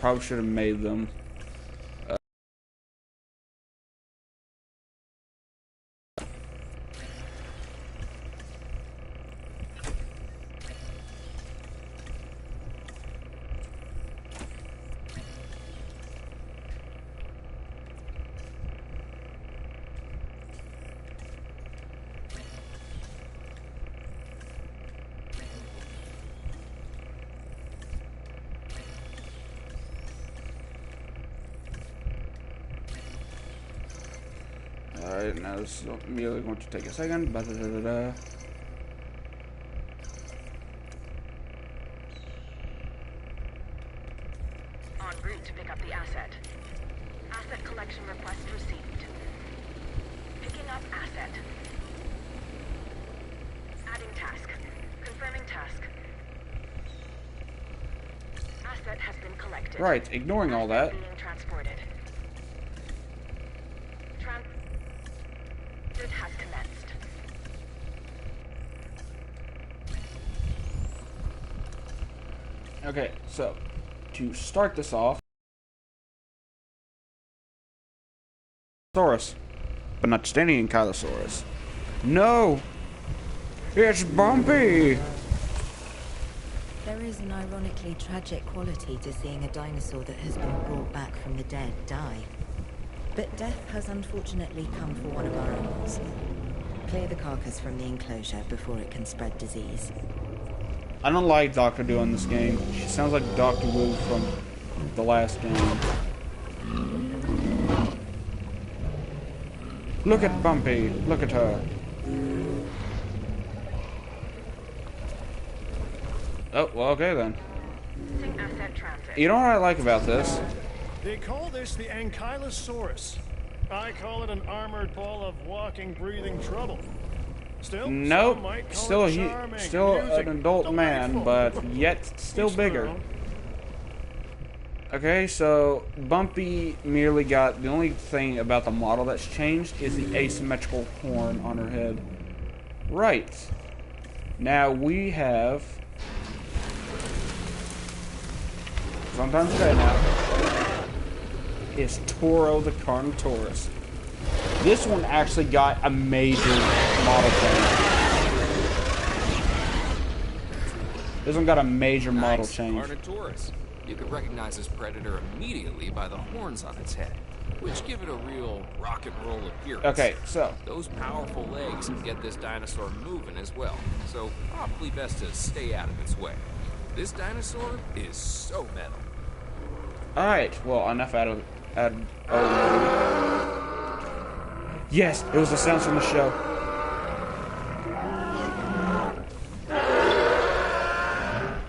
Probably should have made them. Alright, now this is immediately going to take a second. Ba-da-da-da-da. En route to pick up the asset. Asset collection request received. Picking up asset. Adding task. Confirming task. Asset has been collected. Right, ignoring all that. Being transported. Transit has commenced. Okay, so to start this off, Saurus, but not just any Ankylosaurus. No, it's Bumpy. There is an ironically tragic quality to seeing a dinosaur that has been brought back from the dead die. But death has unfortunately come for one of our animals. Clear the carcass from the enclosure before it can spread disease. I don't like Dr. Wu in this game. She sounds like Dr. Wu from the last game. Look at Bumpy. Look at her. Oh, well, okay then. Asset transit. You know what I like about this? They call this the Ankylosaurus. I call it an armored ball of walking, breathing trouble. Still, Nope. some might call Still, it charming, still amusing, an adult man, delightful. but yet still Each their bigger. own. Okay, so Bumpy merely got the only thing about the model that's changed is the asymmetrical horn on her head. Right. Now we have sometime today now is Toro the Carnotaurus. This one actually got a major model change. This one got a major model change. Carnotaurus. You could recognize this predator immediately by the horns on its head, which give it a real rock and roll appearance. Okay, so Those powerful legs can get this dinosaur moving as well, so probably best to stay out of its way. This dinosaur is so metal. alright, well, enough out of yes, it was the sounds from the show.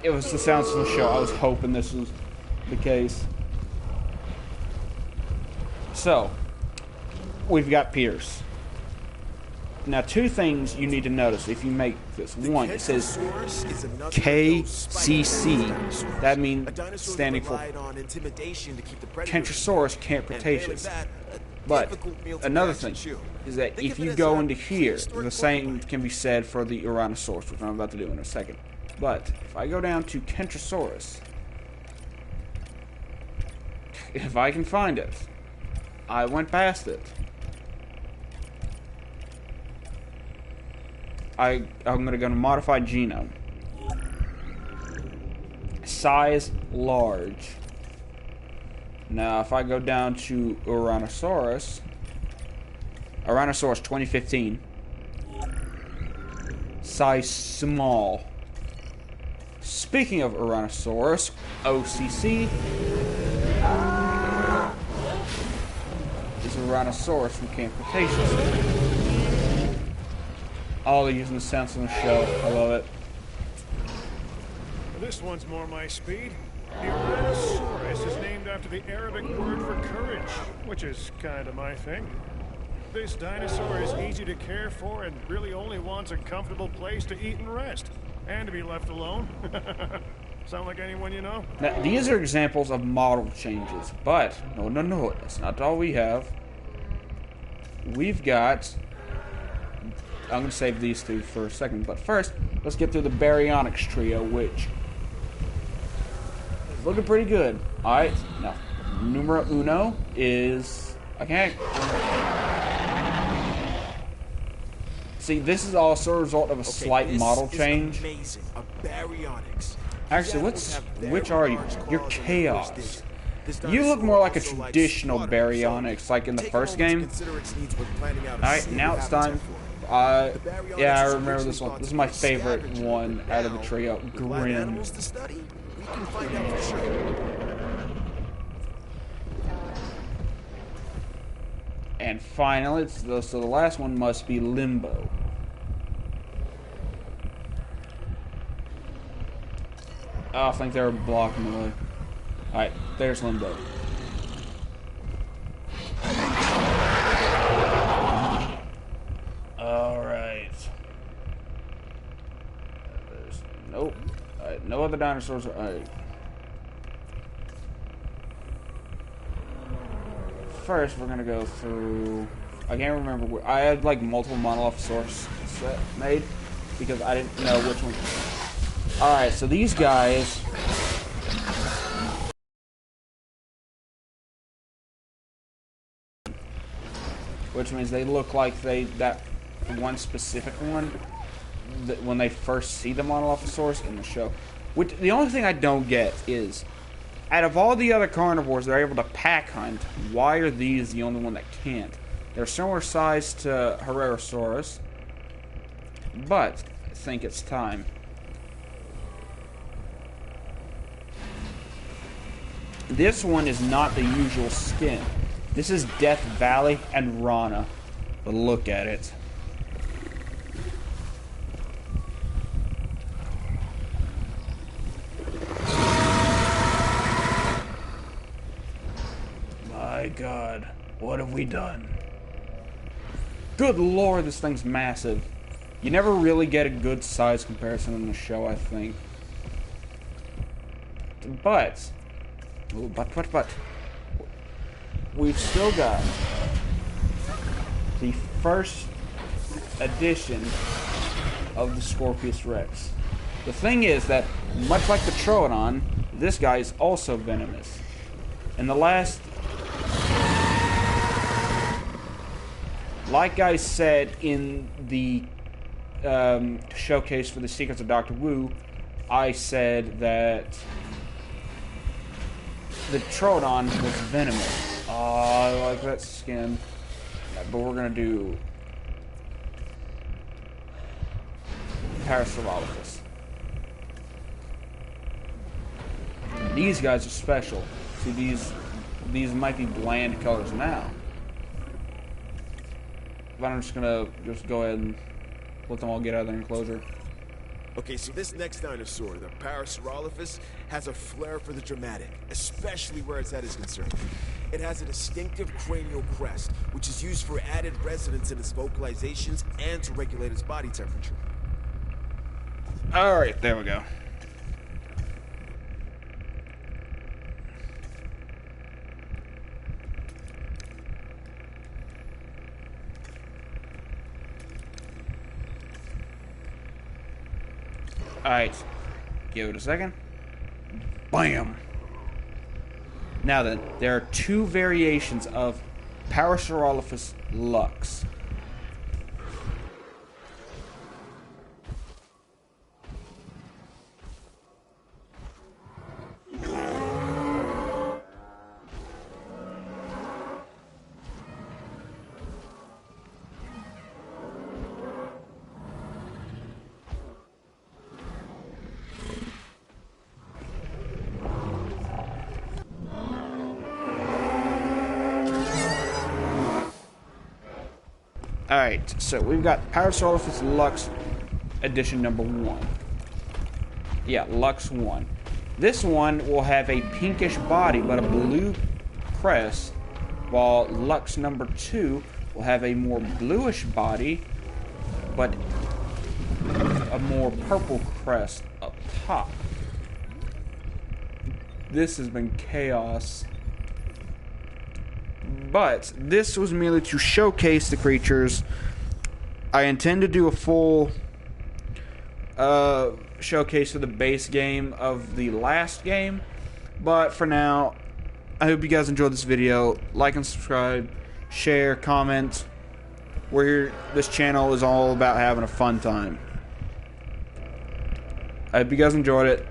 It was the sounds from the show. I was hoping this was the case. So, we've got Pierce. Now, two things you need to notice if you make this. One, it says KCC. That means standing for Kentrosaurus, Camp Cretaceous. But another thing is that if you go into here, the same can be said for the Uranosaurus, which I'm about to do in a second. But if I go down to Kentrosaurus, if I can find it, I went past it. I'm going to go to modified genome. Size large. Now, if I go down to Uranosaurus 2015, size small. Speaking of Uranosaurus, OCC is Uranosaurus from Camp Cretaceous. All they're using the sounds from the show. I love it. This one's more my speed. The Uranosaurus is named after the Arabic word for courage, which is kind of my thing. This dinosaur is easy to care for and really only wants a comfortable place to eat and rest. And to be left alone. Sound like anyone you know? Now, these are examples of model changes, but no, that's not all we have. We've got... I'm going to save these two for a second, but first, let's get through the Baryonyx trio, which is looking pretty good. Alright, now, numero uno is... I can't... See, this is also a result of a slight model change. Amazing. A baryonyx. Actually, which are you? You're Chaos. You look more like a traditional baryonyx, like in the first game. Alright, now it's time. Yeah, I remember this one. This is my favorite one out of the trio. Grim. And finally, so the last one must be Limbo. Oh, I think they were blocking the way. Alright, there's Limbo. Alright. Nope. Alright, no other dinosaurs. Alright. First, we're gonna go through... I can't remember where... I had, like, multiple Monolithosaurus set made, because I didn't know which one... Alright, so these guys... Which means they look like that one specific one, that when they first see the Monolithosaurus in the show. Which, the only thing I don't get is... Out of all the other carnivores that are able to pack hunt, why are these the only one that can't? They're similar size to Herrerasaurus, but I think it's time. This one is not the usual skin. This is Death Valley and Rana, but look at it. My God, what have we done? Good Lord, this thing's massive. You never really get a good size comparison in the show, I think. But, we've still got the first edition of the Scorpius Rex. The thing is that, much like the Troodon, this guy is also venomous. In the last... Like I said in the showcase for the Secrets of Dr. Wu, I said that the Troodon was venomous. I like that skin. Yeah, but we're going to do Parasaurolophus. These guys are special. See, these might be bland colors now. But I'm just gonna go ahead and let them all get out of the enclosure. Okay, so this next dinosaur, the Parasaurolophus, has a flair for the dramatic, especially where its head is concerned. It has a distinctive cranial crest, which is used for added resonance in its vocalizations and to regulate its body temperature. Alright, there we go. Alright, give it a second. Bam! Now then, there are two variations of Parasaurolophus lux. Alright, so we've got Parasaurolophus Lux edition number 1. Yeah, Lux 1. This one will have a pinkish body but a blue crest, while Lux number 2 will have a more bluish body but a more purple crest up top. This has been chaos. But this was merely to showcase the creatures. I intend to do a full showcase of the base game of the last game, But for now, I hope you guys enjoyed this video. Like and subscribe, share, comment. This channel is all about having a fun time. I hope you guys enjoyed it.